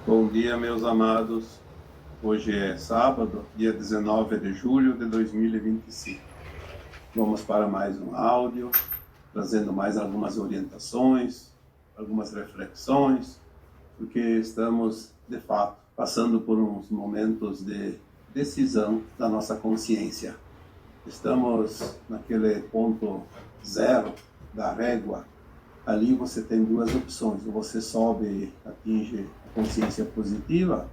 Bom dia, meus amados. Hoje é sábado, dia 19 de julho de 2025. Vamos para mais um áudio, trazendo mais algumas orientações, algumas reflexões, porque estamos, de fato, passando por uns momentos de decisão da nossa consciência. Estamos naquele ponto zero da régua. Ali você tem duas opções: ou você sobe e atinge a consciência positiva,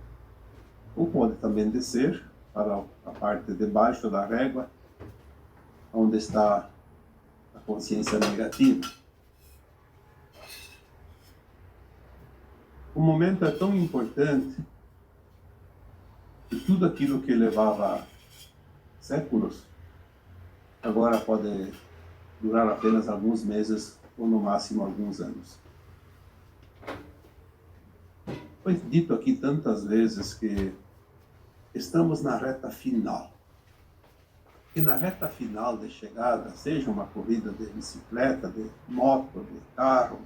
ou pode também descer para a parte de baixo da régua, onde está a consciência negativa. O momento é tão importante que tudo aquilo que levava séculos agora pode durar apenas alguns meses ou no máximo alguns anos. Foi dito aqui tantas vezes que estamos na reta final. E na reta final de chegada, seja uma corrida de bicicleta, de moto, de carro,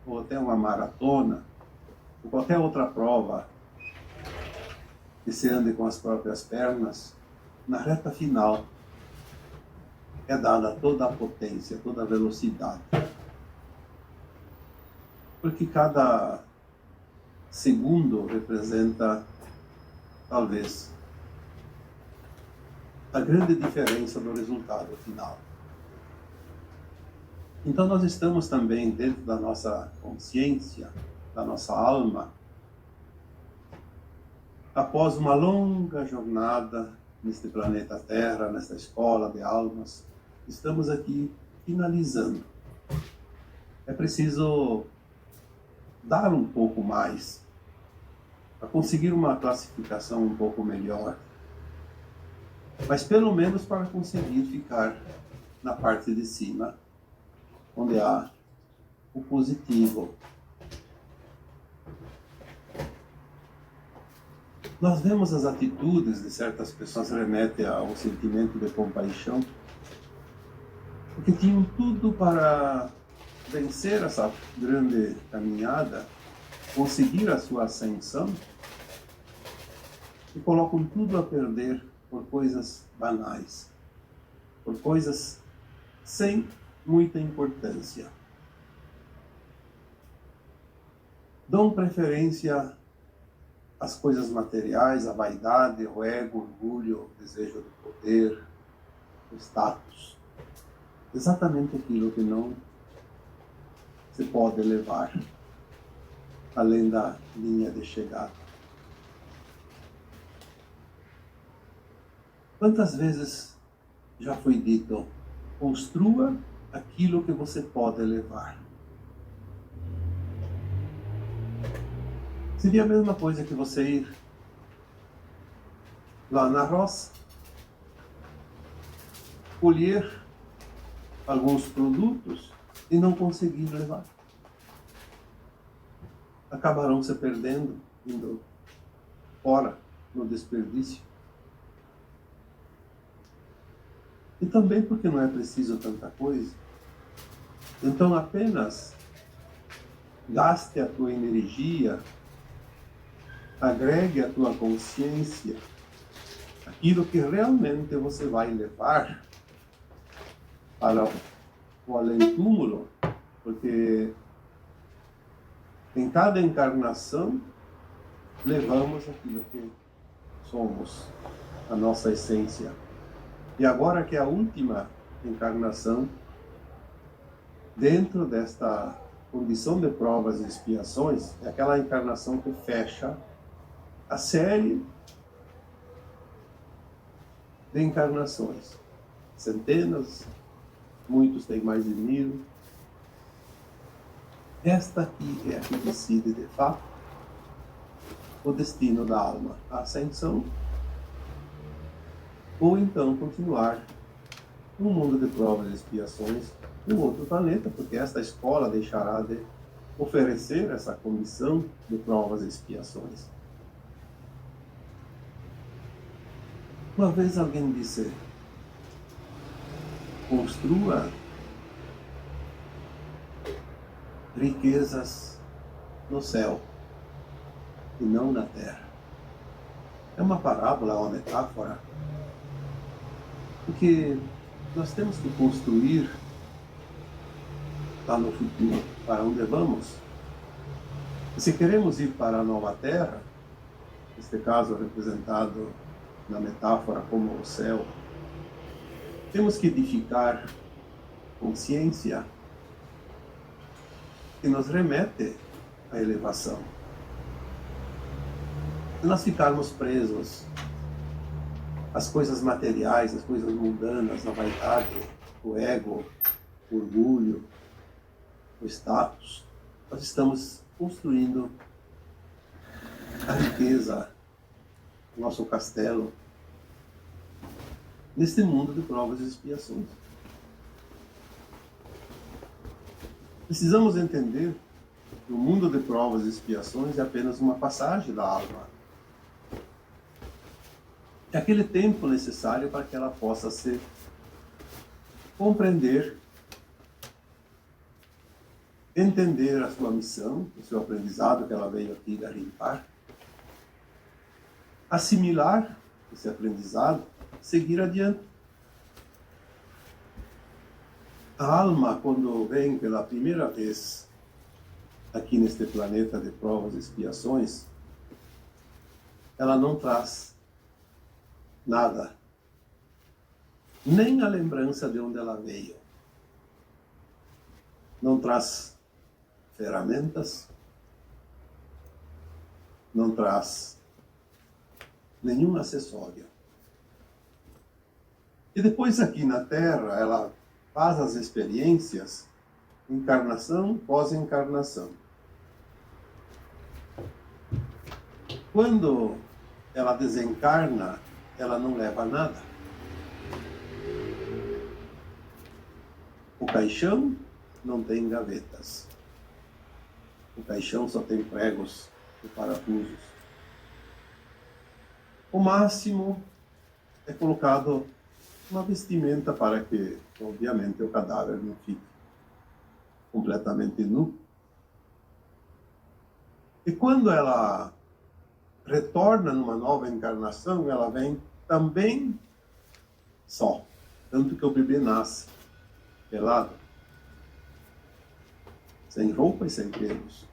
ou até uma maratona, ou qualquer outra prova que se ande com as próprias pernas, na reta final é dada toda a potência, toda a velocidade. Porque cada segundo representa, talvez, a grande diferença do resultado final. Então nós estamos também dentro da nossa consciência, da nossa alma, após uma longa jornada neste planeta Terra, nesta escola de almas. Estamos aqui finalizando. É preciso dar um pouco mais para conseguir uma classificação um pouco melhor, mas pelo menos para conseguir ficar na parte de cima, onde há o positivo. Nós vemos as atitudes de certas pessoas remetem ao sentimento de compaixão, porque tinham tudo para vencer essa grande caminhada, conseguir a sua ascensão, e colocam tudo a perder por coisas banais, por coisas sem muita importância. Dão preferência às coisas materiais, à vaidade, ao ego, o orgulho, o desejo de poder, o status. Exatamente aquilo que não se pode levar além da linha de chegada. Quantas vezes já foi dito: construa aquilo que você pode levar. Seria a mesma coisa que você ir lá na roça, colher alguns produtos e não conseguir levar. Acabarão se perdendo, indo fora no desperdício. E também porque não é preciso tanta coisa. Então apenas gaste a tua energia, agregue a tua consciência, aquilo que realmente você vai levar para o além-túmulo, porque em cada encarnação levamos aquilo que somos, a nossa essência. E agora que é a última encarnação, dentro desta condição de provas e expiações, é aquela encarnação que fecha a série de encarnações. Centenas, muitos têm mais de 1000. Esta aqui é a que decide, de fato, o destino da alma, a ascensão, ou então continuar um mundo de provas e expiações em outro planeta, porque esta escola deixará de oferecer essa condição de provas e expiações. Uma vez alguém disse: construa riquezas no céu. e não na terra. É uma parábola, uma metáfora, porque nós temos que construir lá no futuro para onde vamos. E se queremos ir para a nova terra, neste caso representado na metáfora como o céu, temos que edificar consciência que nos remete à elevação. Se nós ficarmos presos às coisas materiais, às coisas mundanas, à vaidade, o ego, o orgulho, o status, nós estamos construindo a riqueza, o nosso castelo, neste mundo de provas e expiações. Precisamos entender que o mundo de provas e expiações é apenas uma passagem da alma. É aquele tempo necessário para que ela possa se compreender, entender a sua missão, o seu aprendizado que ela veio aqui garimpar, assimilar esse aprendizado, seguir adiante. A alma, quando vem pela primeira vez aqui neste planeta de provas e expiações, ela não traz nada, nem a lembrança de onde ela veio. Não traz ferramentas, não traz nenhum acessório. E depois aqui na Terra, ela faz as experiências, encarnação pós-encarnação. Quando ela desencarna, ela não leva nada. O caixão não tem gavetas. O caixão só tem pregos e parafusos. O máximo é colocado uma vestimenta para que, obviamente, o cadáver não fique completamente nu. E quando ela retorna numa nova encarnação, ela vem também só. Tanto que o bebê nasce pelado, sem roupa e sem pelos.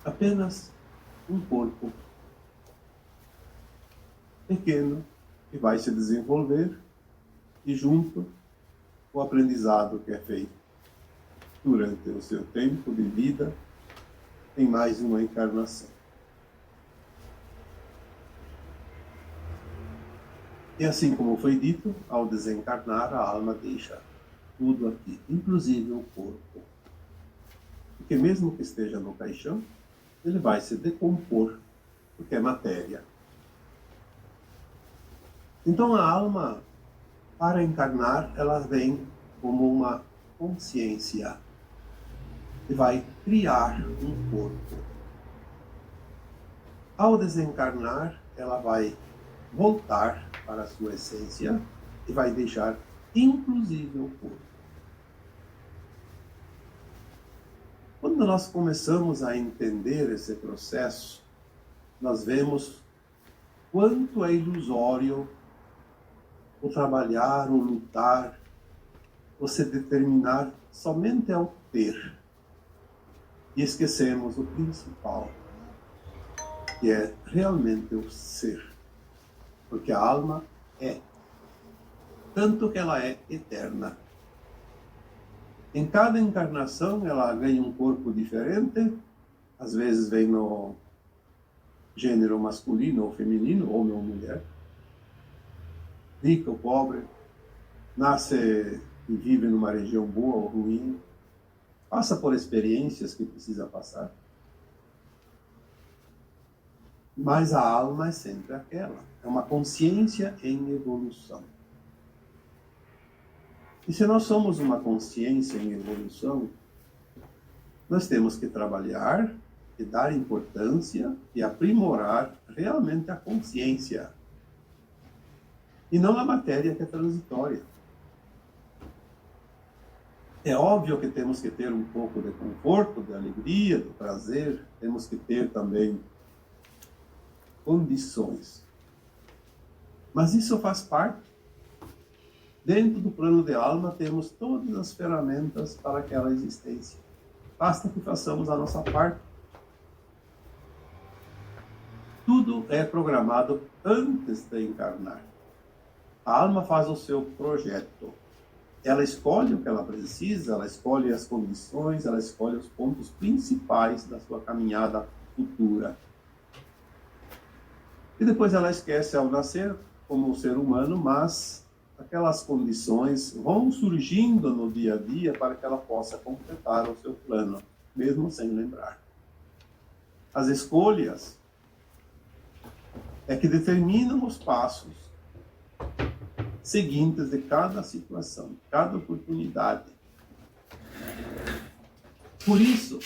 Apenas um corpo pequeno que vai se desenvolver e junto o aprendizado que é feito durante o seu tempo de vida em mais uma encarnação. E assim como foi dito, ao desencarnar, a alma deixa tudo aqui, inclusive o corpo. Porque mesmo que esteja no caixão, ele vai se decompor, porque é matéria. Então a alma, para encarnar, ela vem como uma consciência e vai criar um corpo. Ao desencarnar, ela vai voltar para a sua essência e vai deixar inclusive o corpo. Quando nós começamos a entender esse processo, nós vemos quanto é ilusório o trabalhar, o lutar, o se determinar somente ao ter. E esquecemos o principal, que é realmente o ser. Porque a alma é, tanto que ela é eterna. Em cada encarnação ela ganha um corpo diferente, às vezes vem no gênero masculino ou feminino, homem ou mulher, rico ou pobre, nasce e vive numa região boa ou ruim, passa por experiências que precisa passar. Mas a alma é sempre aquela, é uma consciência em evolução. E se nós somos uma consciência em evolução, nós temos que trabalhar e dar importância e aprimorar realmente a consciência. E não a matéria que é transitória. É óbvio que temos que ter um pouco de conforto, de alegria, de prazer, temos que ter também condições. Mas isso faz parte. Dentro do plano de alma, temos todas as ferramentas para aquela existência. Basta que façamos a nossa parte. Tudo é programado antes de encarnar. A alma faz o seu projeto. Ela escolhe o que ela precisa, ela escolhe as condições, ela escolhe os pontos principais da sua caminhada futura. E depois ela esquece ao nascer como um ser humano, mas aquelas condições vão surgindo no dia a dia para que ela possa completar o seu plano, mesmo sem lembrar. As escolhas é que determinam os passos seguintes de cada situação, de cada oportunidade. Por isso,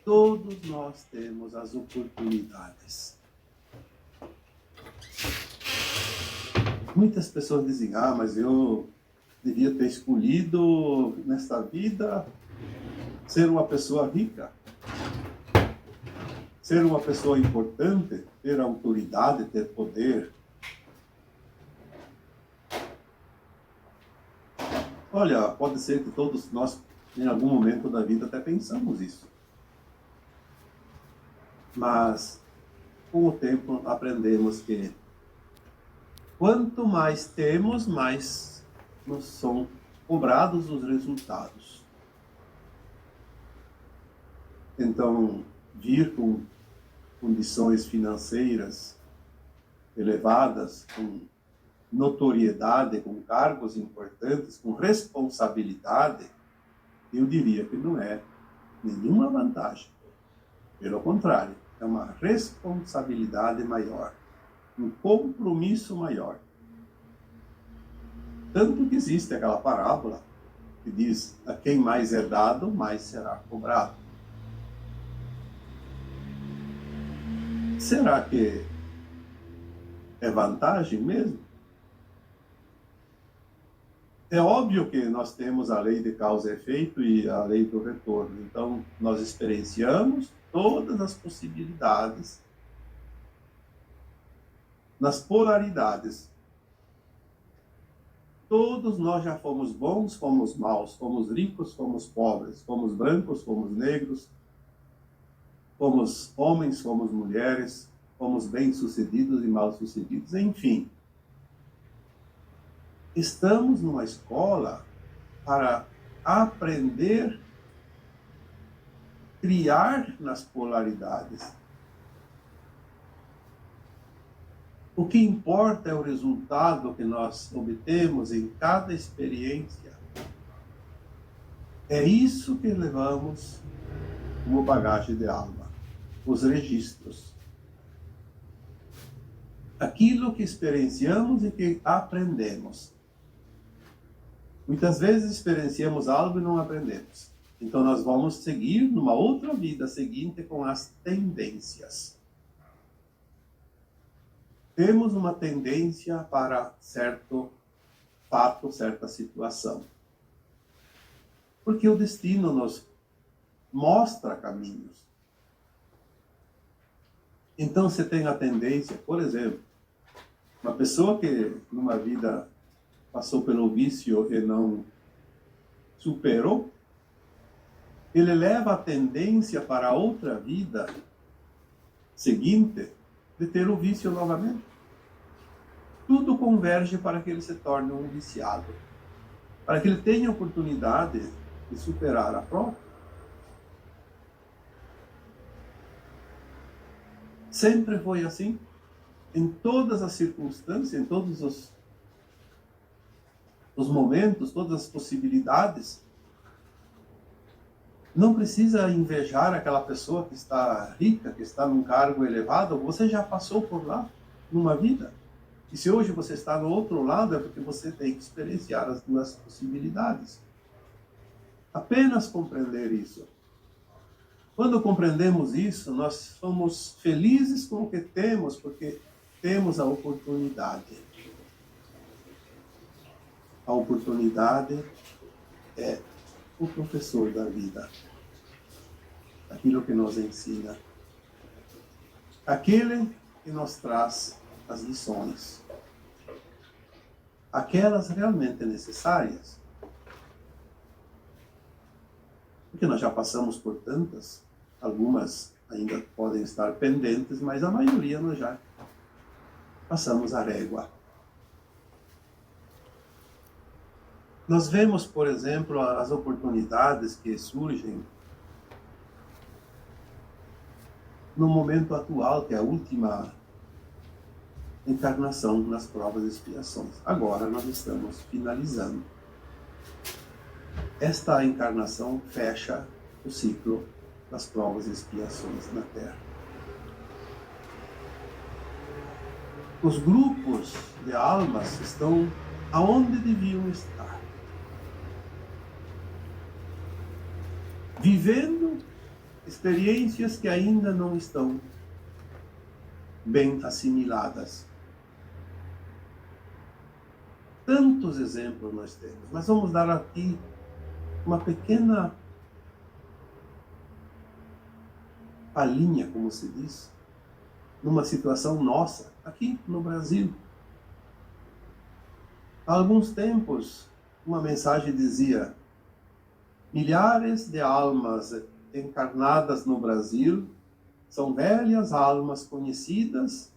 todos nós temos as oportunidades. Muitas pessoas dizem, mas eu devia ter escolhido nesta vida ser uma pessoa rica, ser uma pessoa importante, ter autoridade, ter poder. Olha, pode ser que todos nós, em algum momento da vida, até pensamos isso. Mas, com o tempo, aprendemos que quanto mais temos, mais nos são cobrados os resultados. Então, vir com condições financeiras elevadas, com notoriedade, com cargos importantes, com responsabilidade, eu diria que não é nenhuma vantagem. Pelo contrário, é uma responsabilidade maior, um compromisso maior. Tanto que existe aquela parábola que diz: a quem mais é dado, mais será cobrado. Será que é vantagem mesmo? É óbvio que nós temos a lei de causa e efeito e a lei do retorno. Então, nós experienciamos todas as possibilidades nas polaridades. Todos nós já fomos bons, fomos maus, fomos ricos, fomos pobres, fomos brancos, fomos negros, fomos homens, fomos mulheres, fomos bem-sucedidos e mal-sucedidos, enfim. Estamos numa escola para aprender, criar nas polaridades. O que importa é o resultado que nós obtemos em cada experiência. É isso que levamos como bagagem de alma, os registros. Aquilo que experienciamos e que aprendemos. Muitas vezes experienciamos algo e não aprendemos. Então nós vamos seguir numa outra vida seguinte com as tendências. Temos uma tendência para certo fato, certa situação. Porque o destino nos mostra caminhos. Então você tem a tendência, por exemplo, uma pessoa que numa vida passou pelo vício e não superou, ele leva a tendência para outra vida seguinte de ter o vício novamente. Tudo converge para que ele se torne um viciado, para que ele tenha a oportunidade de superar a prova. Sempre foi assim, em todas as circunstâncias, em todos os momentos, todas as possibilidades. Não precisa invejar aquela pessoa que está rica, que está num cargo elevado. Você já passou por lá numa vida. E se hoje você está no outro lado, é porque você tem que experienciar as duas possibilidades. Apenas compreender isso. Quando compreendemos isso, nós somos felizes com o que temos, porque temos a oportunidade. A oportunidade é o professor da vida, aquilo que nos ensina, aquele que nos traz as lições, aquelas realmente necessárias, porque nós já passamos por tantas, algumas ainda podem estar pendentes, mas a maioria nós já passamos a régua. Nós vemos, por exemplo, as oportunidades que surgem no momento atual, que é a última encarnação nas provas e expiações. Agora nós estamos finalizando. Esta encarnação fecha o ciclo das provas e expiações na Terra. Os grupos de almas estão aonde deviam estar. Vivendo experiências que ainda não estão bem assimiladas. Tantos exemplos nós temos, mas vamos dar aqui uma pequena palhinha, como se diz, numa situação nossa, aqui no Brasil. Há alguns tempos, uma mensagem dizia: milhares de almas encarnadas no Brasil são velhas almas conhecidas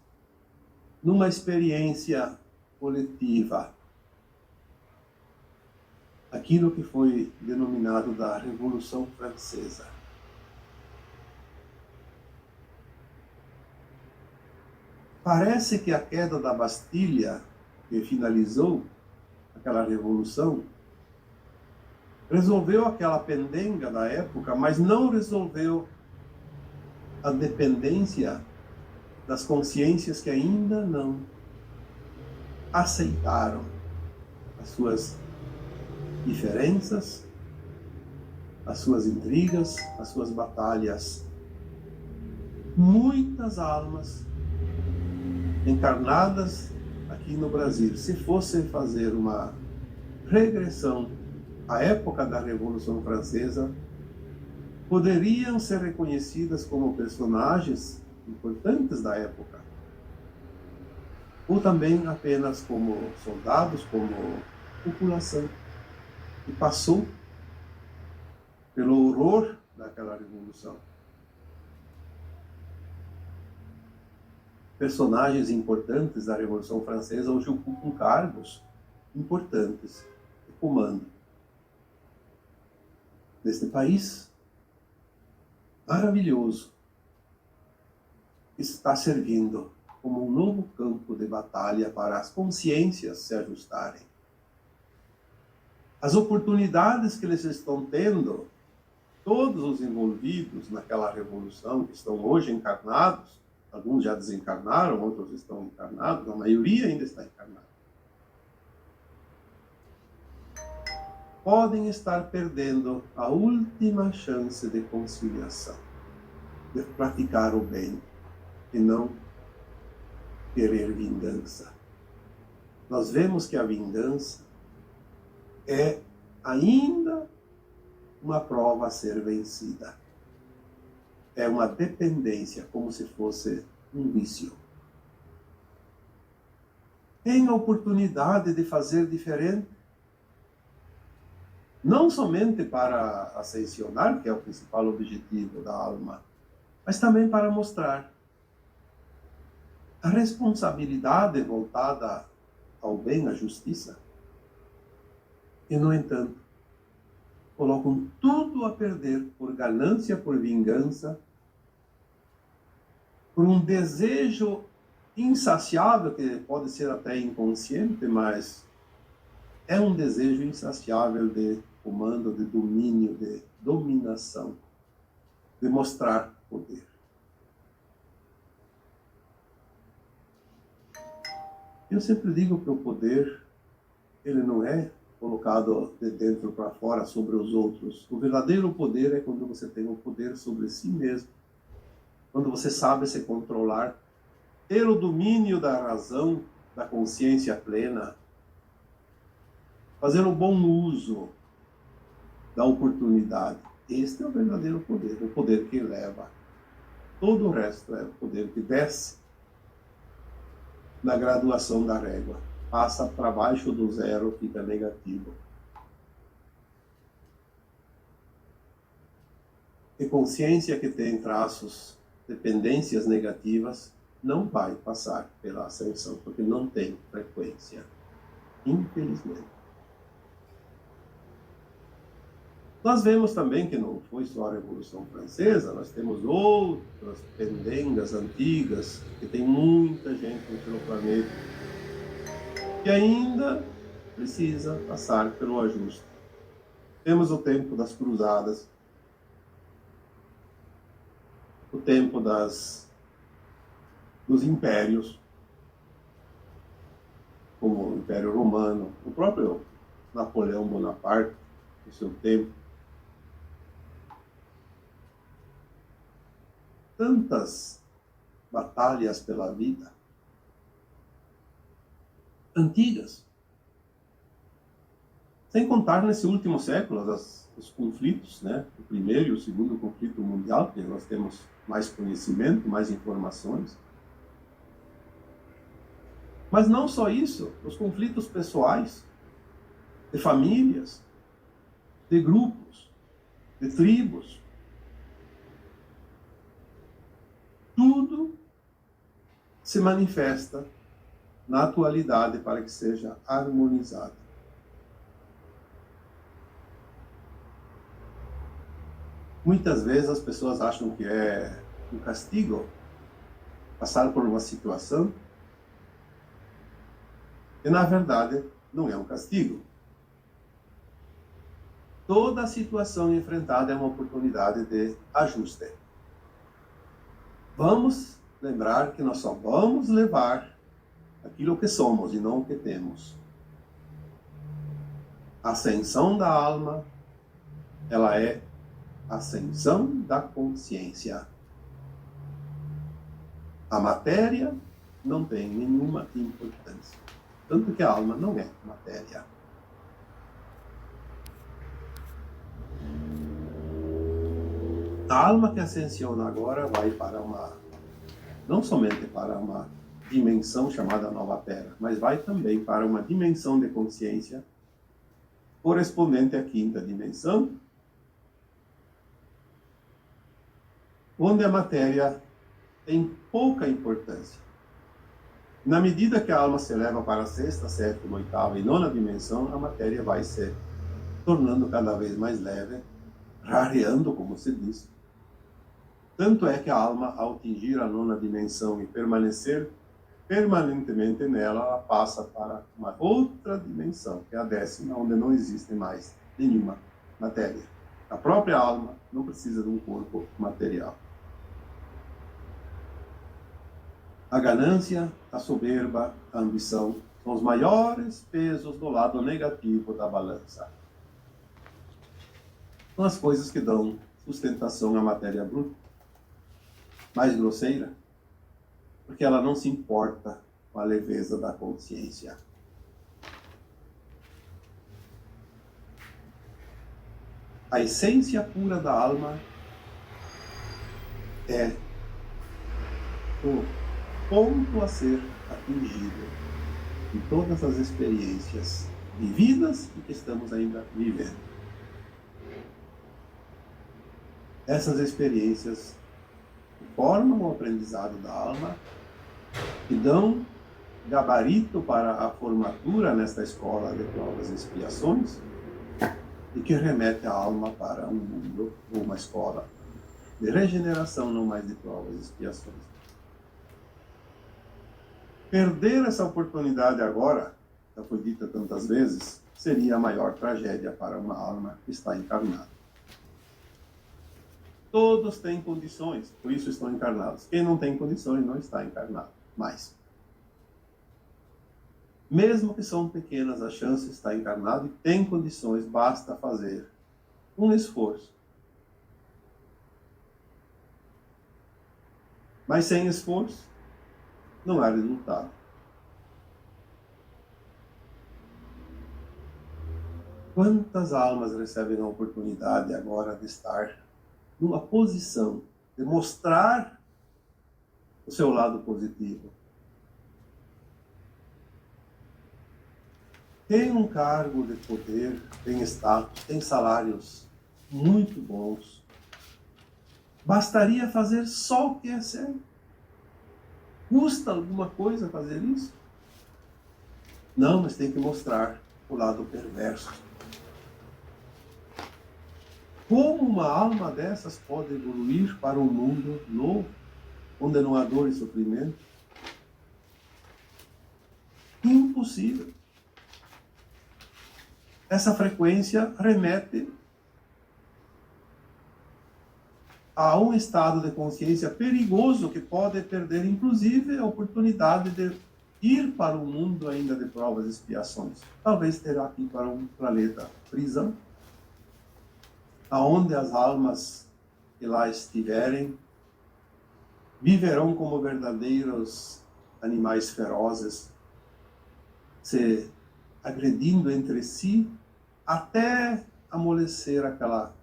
numa experiência coletiva. Aquilo que foi denominado da Revolução Francesa. Parece que a queda da Bastilha, que finalizou aquela revolução, resolveu aquela pendenga da época, mas não resolveu a dependência das consciências que ainda não aceitaram as suas diferenças, as suas intrigas, as suas batalhas. Muitas almas encarnadas aqui no Brasil, se fossem fazer uma regressão à época da Revolução Francesa, poderiam ser reconhecidas como personagens importantes da época, ou também apenas como soldados, como população que passou pelo horror daquela revolução. Personagens importantes da Revolução Francesa hoje ocupam cargos importantes de comando deste país maravilhoso, está servindo como um novo campo de batalha para as consciências se ajustarem. As oportunidades que eles estão tendo, todos os envolvidos naquela revolução, que estão hoje encarnados, alguns já desencarnaram, outros estão encarnados, a maioria ainda está encarnada, podem estar perdendo a última chance de conciliação, de praticar o bem e não querer vingança. Nós vemos que a vingança é ainda uma prova a ser vencida. É uma dependência, como se fosse um vício. Tem a oportunidade de fazer diferente, não somente para ascensionar, que é o principal objetivo da alma, mas também para mostrar a responsabilidade voltada ao bem, à justiça. E, no entanto, colocam tudo a perder por ganância, por vingança, por um desejo insaciável, que pode ser até inconsciente, mas é um desejo insaciável de comando, de domínio, de dominação, de mostrar poder. Eu sempre digo que o poder, ele não é colocado de dentro para fora sobre os outros. O verdadeiro poder é quando você tem o poder sobre si mesmo, quando você sabe se controlar, ter o domínio da razão, da consciência plena, fazer um bom uso da oportunidade. Este é o verdadeiro poder, o poder que eleva. Todo o resto é o poder que desce na graduação da régua. Passa para baixo do zero, fica negativo. E consciência que tem traços, dependências negativas, não vai passar pela ascensão, porque não tem frequência. Infelizmente. Nós vemos também que não foi só a Revolução Francesa, nós temos outras pendengas antigas, que tem muita gente pelo planeta, que ainda precisa passar pelo ajuste. Temos o tempo das cruzadas, o tempo dos impérios, como o Império Romano, o próprio Napoleão Bonaparte, no seu tempo. Tantas batalhas pela vida, antigas. Sem contar nesse último século, os conflitos, né? O primeiro e o segundo conflito mundial, que nós temos mais conhecimento, mais informações. Mas não só isso, os conflitos pessoais, de famílias, de grupos, de tribos. Tudo se manifesta na atualidade para que seja harmonizado. Muitas vezes as pessoas acham que é um castigo passar por uma situação e, na verdade, não é um castigo. Toda situação enfrentada é uma oportunidade de ajuste. Vamos lembrar que nós só vamos levar aquilo que somos e não o que temos. A ascensão da alma, ela é a ascensão da consciência. A matéria não tem nenhuma importância. Tanto que a alma não é matéria. A alma que ascensiona agora vai para não somente para uma dimensão chamada Nova Terra, mas vai também para uma dimensão de consciência correspondente à quinta dimensão, onde a matéria tem pouca importância. Na medida que a alma se eleva para a sexta, sétima, oitava e nona dimensão, a matéria vai se tornando cada vez mais leve, rareando, como se diz. Tanto é que a alma, ao atingir a nona dimensão e permanecer permanentemente nela, ela passa para uma outra dimensão, que é a décima, onde não existe mais nenhuma matéria. A própria alma não precisa de um corpo material. A ganância, a soberba, a ambição são os maiores pesos do lado negativo da balança. São as coisas que dão sustentação à matéria bruta, mais grosseira, porque ela não se importa com a leveza da consciência. A essência pura da alma é o ponto a ser atingido em todas as experiências vividas e que estamos ainda vivendo. Essas experiências formam o aprendizado da alma e dão gabarito para a formatura nesta escola de provas e expiações e que remete a alma para um mundo ou uma escola de regeneração, não mais de provas e expiações. Perder essa oportunidade agora, já foi dita tantas vezes, seria a maior tragédia para uma alma que está encarnada. Todos têm condições, por isso estão encarnados. Quem não tem condições não está encarnado mais. Mesmo que são pequenas as chances de estar encarnado e tem condições, basta fazer um esforço. Mas sem esforço, não há resultado. Quantas almas recebem a oportunidade agora de estar numa posição de mostrar o seu lado positivo? Tem um cargo de poder, tem status, tem salários muito bons. Bastaria fazer só o que é certo. Custa alguma coisa fazer isso? Não, mas tem que mostrar o lado perverso. Como uma alma dessas pode evoluir para um mundo novo, onde não há dor e sofrimento? Impossível. Essa frequência remete a um estado de consciência perigoso que pode perder, inclusive, a oportunidade de ir para um mundo ainda de provas e expiações. Talvez terá que ir para um planeta prisão, aonde as almas que lá estiverem viverão como verdadeiros animais ferozes, se agredindo entre si até amolecer aquela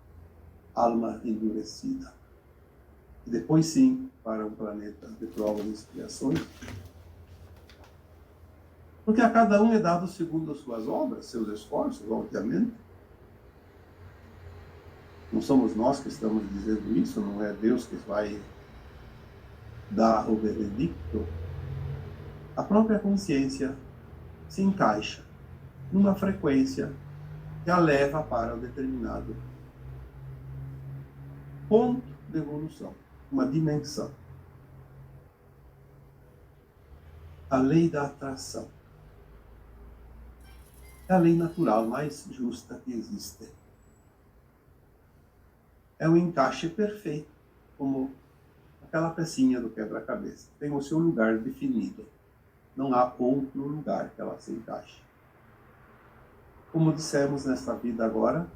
alma endurecida. E depois sim, para um planeta de provas e expiações. Porque a cada um é dado segundo as suas obras, seus esforços, obviamente. Não somos nós que estamos dizendo isso, não é Deus que vai dar o veredicto. A própria consciência se encaixa numa frequência que a leva para um determinado ponto de evolução, uma dimensão. A lei da atração é a lei natural mais justa que existe. É um encaixe perfeito, como aquela pecinha do quebra-cabeça. Tem o seu lugar definido. Não há outro lugar que ela se encaixe. Como dissemos nesta vida agora,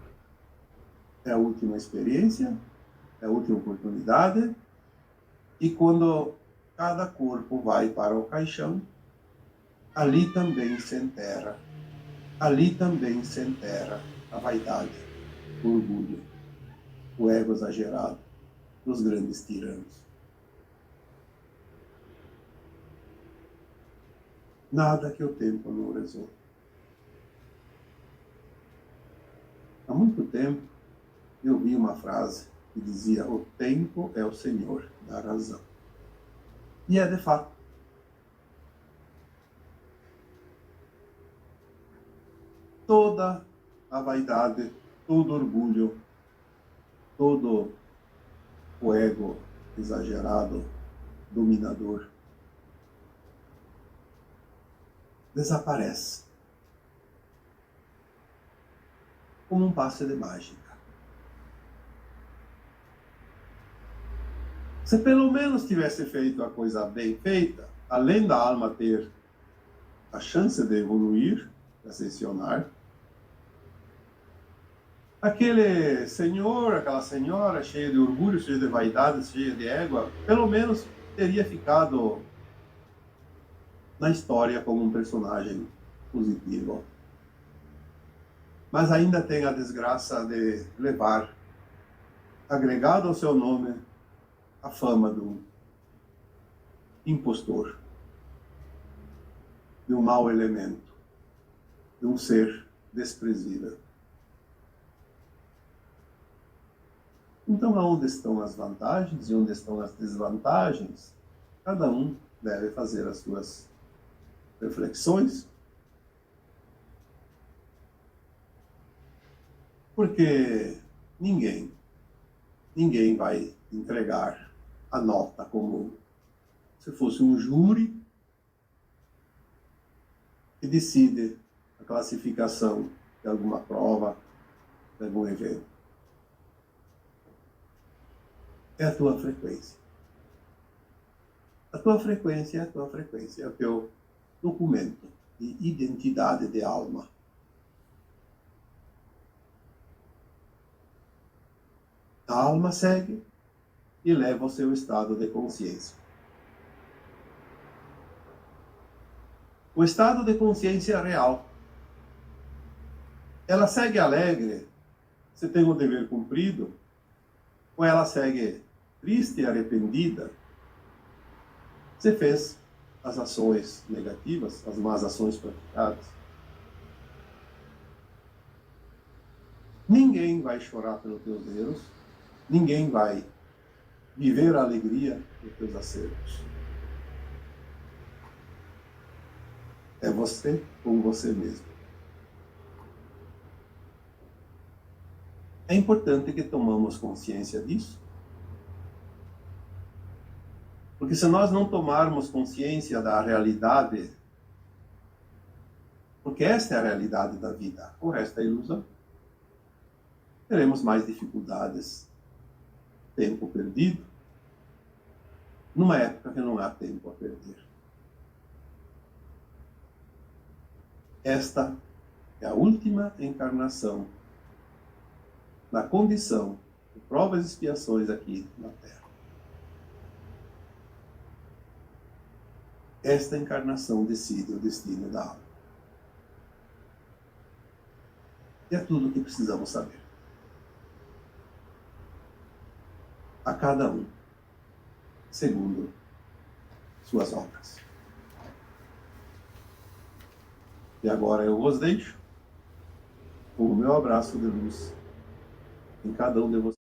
é a última experiência, é a última oportunidade, e quando cada corpo vai para o caixão, ali também se enterra. Ali também se enterra a vaidade, o orgulho, o ego exagerado dos grandes tiranos. Nada que o tempo não resolva. Há muito tempo eu vi uma frase que dizia: o tempo é o senhor da razão. E é de fato. Toda a vaidade, todo o orgulho, todo o ego exagerado, dominador, desaparece como um passe de mágica. Se pelo menos tivesse feito a coisa bem feita, além da alma ter a chance de evoluir, de ascensionar, aquele senhor, aquela senhora cheia de orgulho, cheia de vaidade, cheia de ego, pelo menos teria ficado na história como um personagem positivo. Mas ainda tem a desgraça de levar, agregado ao seu nome, a fama de um impostor, de um mau elemento, de um ser desprezível. Então, aonde estão as vantagens e onde estão as desvantagens? Cada um deve fazer as suas reflexões, porque ninguém vai entregar a nota como se fosse um júri que decide a classificação de alguma prova, de algum evento. É a tua frequência. A tua frequência é a tua frequência, é o teu documento de identidade de alma. A alma segue e leva ao seu estado de consciência. O estado de consciência real ela segue alegre, você tem o dever cumprido, ou ela segue triste e arrependida, você fez as ações negativas, as más ações praticadas. Ninguém vai chorar pelos teus erros, ninguém vai viver a alegria dos teus acertos. É você com você mesmo. É importante que tomamos consciência disso. Porque se nós não tomarmos consciência da realidade, porque esta é a realidade da vida, o resto é ilusão, teremos mais dificuldades, tempo perdido, numa época que não há tempo a perder. Esta é a última encarnação na condição de provas e expiações aqui na Terra. Esta encarnação decide o destino da alma. E é tudo o que precisamos saber. A cada um, segundo suas obras. E agora eu vos deixo com o meu abraço de luz em cada um de vocês.